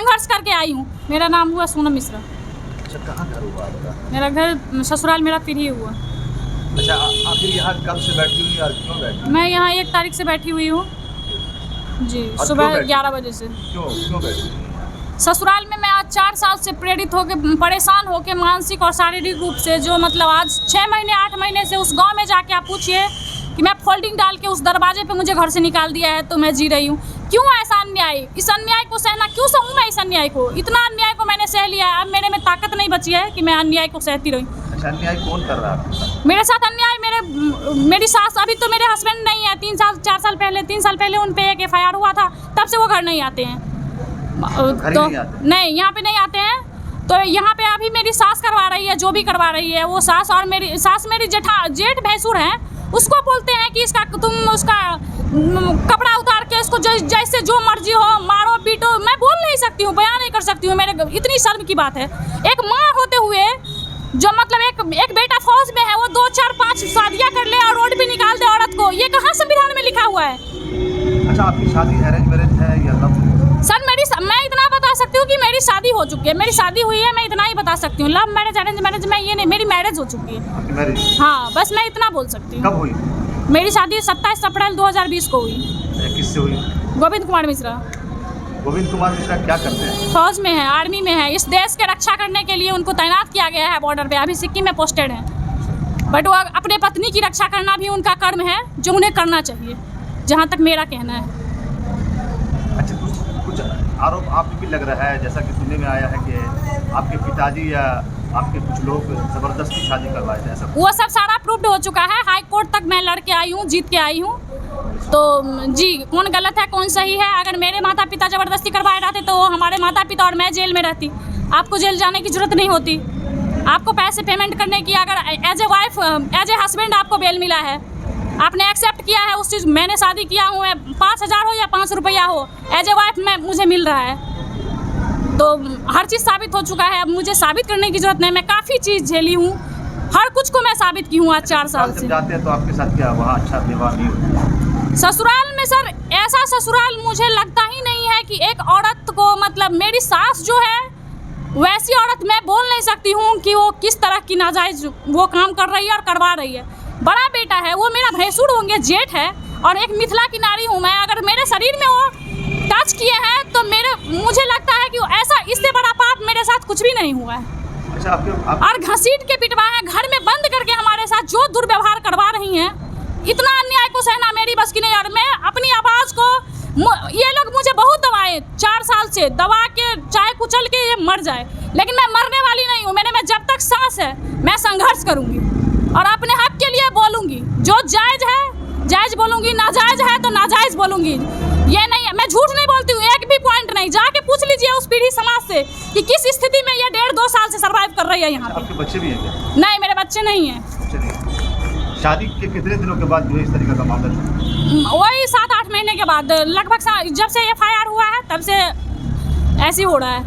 संघर्ष करके आई हूँ। मेरा नाम हुआ सोनम मिश्रा। अच्छा, कहाँ घर हुआ आपका? मेरा घर ससुराल मेरा पीढ़ी हुआ। अच्छा, आखिर यहाँ कब से बैठी हुई और क्यों बैठी? मैं यहाँ 1 तारीख से बैठी हुई हूँ जी, और सुबह क्यों बैठी? 11 बजे से। क्यों बैठी? ससुराल में मैं आज 4 साल से प्रेरित होकर परेशान होकर मानसिक और शारीरिक रूप से, जो मतलब आज 6 महीने 8 महीने से उस गांव में जाके आप पूछिए कि मैं फोल्डिंग डाल के उस दरवाजे पे मुझे घर से निकाल दिया है, तो मैं जी रही हूँ। क्यों ऐसा अन्याय? इस अन्याय को सहना क्यों सहूँ मैं? इस अन्याय को, इतना अन्याय को मैंने सह लिया है, अब मेरे में ताकत नहीं बची है कि मैं अन्याय को सहती रही। अच्छा, अन्याय कौन कर रहा है आपके साथ? मेरे साथ अन्याय मेरी सास, अभी तो मेरे हस्बैंड नहीं है, 3 साल पहले उन पे एक FIR हुआ था, तब से वो घर नहीं आते हैं। तो नहीं, यहाँ पे नहीं आते हैं। तो यहाँ पे अभी मेरी सास करवा रही है, जो भी करवा रही है वो सास, और मेरी सास मेरी जेठ भैंसुर हैं, उसको बोलते हैं कि इसका तुम उसका कपड़ा उतार के इसको जैसे जो मर्जी हो मारो पीटो। मैं बोल नहीं सकती हूँ, बयान नहीं कर सकती हूँ, मेरे इतनी शर्म की बात है। एक माँ होते हुए जो मतलब एक बेटा फौज में है, वो 2 4 5 शादियाँ कर ले और रोड पे निकाल दे औरत को, ये कहाँ संविधान में लिखा हुआ है? अच्छा, आपकी शादी अरेंज मैरिज है या लव? सर मैं इतना बता सकती हूँ कि मेरी शादी हो चुकी है, मेरी शादी हुई है, मैं इतना ही बता सकती हूँ। लव मैरिज अरेंज मैरिज में ये नहीं, मेरी मैरिज हो चुकी है। आपकी मैरिज? हाँ, बस मैं इतना बोल सकती हूँ। कब हुई? मेरी शादी 27 अप्रैल 2020 को हुई। किससे हुई? गोविंद कुमार मिश्रा। गोविंद कुमार मिश्रा क्या करते हैं? फौज में है, आर्मी में है। इस देश के रक्षा करने के लिए उनको तैनात किया गया है बॉर्डर पे, अभी सिक्किम में पोस्टेड है। बट वो अपने पत्नी की रक्षा करना भी उनका कर्म है, जो उन्हें करना चाहिए, जहाँ तक मेरा कहना है। अच्छा, कुछ आरोप आप भी लग रहा है, जैसा कि सुनने में आया है कि आपके पिताजी या आपके कुछ लोग ज़बरदस्ती शादी करवाए थे, ऐसा? वो सब सारा प्रूव्ड हो चुका है, हाई कोर्ट तक मैं लड़ के आई हूँ, जीत के आई हूँ। तो जी, कौन गलत है कौन सही है? अगर मेरे माता पिता ज़बरदस्ती करवाए रहते तो हमारे माता पिता और मैं जेल में रहती। आपको जेल जाने की ज़रूरत नहीं होती, आपको पैसे पेमेंट करने की, अगर as a wife as a husband आपको बेल मिला है, आपने एक्सेप्ट किया है उस चीज़, मैंने शादी किया हूँ, 5,000 हो या 5 रुपया हो, एज ए वाइफ में मुझे मिल रहा है, तो हर चीज़ साबित हो चुका है। अब मुझे साबित करने की ज़रूरत नहीं, मैं काफ़ी चीज़ झेली हूँ, हर कुछ को मैं साबित की हूँ आज 4 साल से। जाते हैं तो आपके साथ क्या वहाँ अच्छा व्यवहार नहीं होता? ससुराल में सर ऐसा ससुराल मुझे लगता ही नहीं है कि एक औरत को, मतलब मेरी सास जो है वैसी औरत मैं बोल नहीं सकती हूँ कि वो किस तरह की नाजायज़ वो काम कर रही है और करवा रही है। बड़ा बेटा है वो, मेरा भैंसुर होंगे, जेठ है, और एक मिथिला की नारी हूँ मैं। अगर मेरे शरीर में वो टच किए हैं तो मुझे लगता है कि ऐसा इससे बड़ा पाप मेरे साथ कुछ भी नहीं हुआ है। अच्छा, और घसीट के पिटवाए हैं, घर में बंद करके हमारे साथ जो दुर्व्यवहार करवा रही हैं, इतना अन्याय को सहना मेरी बस की नहीं। और मैं अपनी आवाज़ को, ये लोग मुझे बहुत दबाए 4 साल से, दबा के चाहे कुचल के ये मर जाए, लेकिन मैं मरने वाली नहीं हूँ। मेरे में जब तक सांस है मैं संघर्ष करूँगी और अपने हक के लिए बोलूँगी। जो जायज़ है जायज़ बोलूँगी, नाजायज़ है तो नाजायज़ बोलूँगी। ये नहीं है, मैं झूठ नहीं बोलती हूँ, एक भी पॉइंट नहीं। जाके पूछ लीजिए उस पीढ़ी समाज से कि किस स्थिति में ये 1.5-2 साल से सर्वाइव कर रही है यहाँ पे। आपके बच्चे भी हैं क्या? नहीं, मेरे बच्चे नहीं हैं। शादी के कितने दिनों के बाद जो है इस तरीके का मामला शुरू? वही 7-8 महीने के बाद, लगभग जब से FIR हुआ है तब से ऐसे हो रहा है।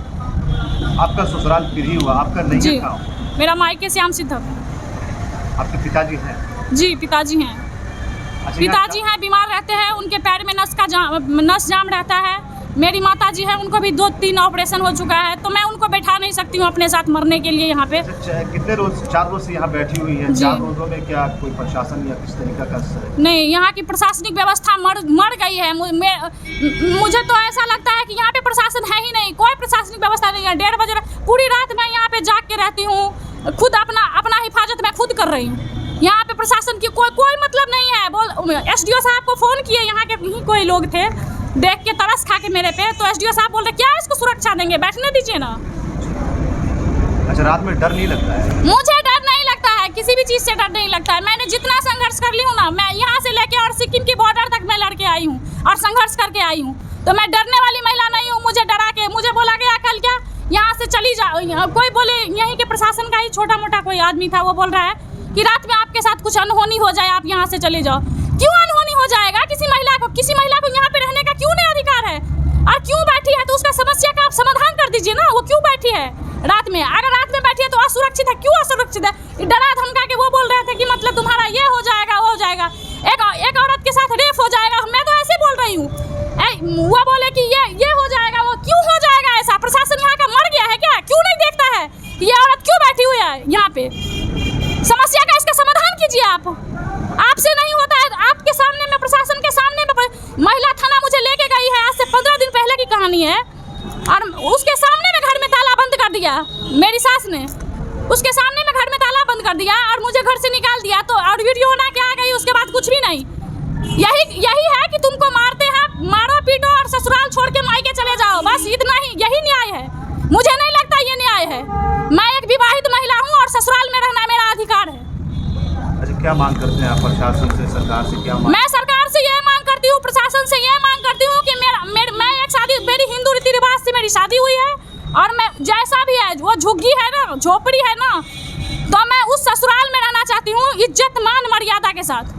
आपका ससुराल पीढ़ी हुआ, आपका नहीं जी, है? मेरा मायके श्याम सिद्धक। आपके पिताजी हैं? जी, पिताजी हैं। अच्छा, पिताजी हैं, बीमार रहते हैं, उनके पैर में नस जाम रहता है। मेरी माताजी हैं, उनको भी 2-3 ऑपरेशन हो चुका है, तो मैं उनको बैठा नहीं सकती हूँ अपने साथ मरने के लिए यहाँ पे। कितने रोज? 4 रोज से यहाँ बैठी हुई है। 4 रोजों में क्या कोई प्रशासन या किस तरीका का? नहीं, यहाँ की प्रशासनिक व्यवस्था मर गई है। मुझे तो ऐसा लगता है कि यहाँ पे प्रशासन है ही नहीं, कोई प्रशासनिक व्यवस्था नहीं है। 1:30 बजे पूरी रात मैं यहाँ पे जाग के रहती हूँ, खुद अपना हिफाजत मैं खुद कर रही हूँ। यहाँ पे प्रशासन की कोई मतलब नहीं है। SDO साहब को फ़ोन किए, यहाँ के ही कोई लोग थे, देख के तरस खा के मेरे पे, तो SDO साहब बोल रहे क्या इसको सुरक्षा देंगे, बैठने दीजिए ना। अच्छा, रात में डर नहीं लगता है? मुझे डर नहीं लगता है, किसी भी चीज़ से डर नहीं लगता है। मैंने जितना संघर्ष कर ली हूँ ना, मैं यहाँ से लेके और सिक्किम की बॉर्डर तक मैं लड़के आई हूँ और संघर्ष करके आई हूँ, तो मैं डरने वाली महिला नहीं हूँ। मुझे डरा के मुझे बोला गया कल क्या यहाँ से चली जाओ, कोई बोले यहीं के प्रशासन का ही छोटा मोटा कोई आदमी था, वो बोल रहा है कि रात में आपके साथ कुछ अनहोनी हो जाए, आप यहाँ से चले जाओ। क्यों अनहोनी हो जाएगा? किसी महिला को यहाँ पे रहने का क्यों नहीं अधिकार है? और क्यों बैठी है तो उसका समस्या का आप समाधान कर दीजिए ना। वो क्यों बैठी है रात में? अगर रात में बैठी है तो असुरक्षित है, क्यों असुरक्षित है? डरा धमका के वो बोल रहे थे कि मतलब तुम्हारा ये हो जाएगा वो हो जाएगा, एक औरत के साथ रेप हो जाएगा। मैं तो ऐसे बोल रही हूँ, वो बोले कि ये हो जाएगा, वो क्यों हो जाएगा ऐसा? आपसे नहीं होता है, आपके सामने में, प्रशासन के सामने में महिला थाना मुझे लेके गई है, आज से 15 दिन पहले की कहानी है, और उसके सामने में घर में ताला बंद कर दिया मेरी सास ने, उसके सामने में घर में ताला बंद कर दिया और मुझे घर से निकाल दिया। तो और वीडियो बना के आ गई, उसके बाद कुछ भी नहीं। यही है कि तुमको मारते हैं, मारो पीटो और ससुराल छोड़ के मायके चले जाओ, बस इतना ही, यही न्याय है। मुझे नहीं लगता ये न्याय है। मैं एक विवाहित महिला हूँ और ससुराल में रहना मेरा अधिकार है। अच्छा, क्या मांग करते हैं आप प्रशासन से, सरकार से क्या मांग? मैं सरकार से ये मांग करती हूँ, प्रशासन से ये मांग करती हूँ कि मैं एक शादी, मेरी हिंदू रीति रिवाज से मेरी शादी हुई है, और मैं जैसा भी है, वो झुग्गी है ना, झोपड़ी है ना, तो मैं उस ससुराल में रहना चाहती हूँ इज्जत मान मर्यादा के साथ।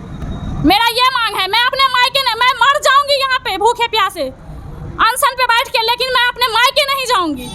मेरा ये मांग है। मैं अपने मायके नहीं, मैं मर जाऊंगी यहाँ पे भूखे प्यासे अनशन पे बैठ के, लेकिन मैं अपने मायके नहीं जाऊंगी।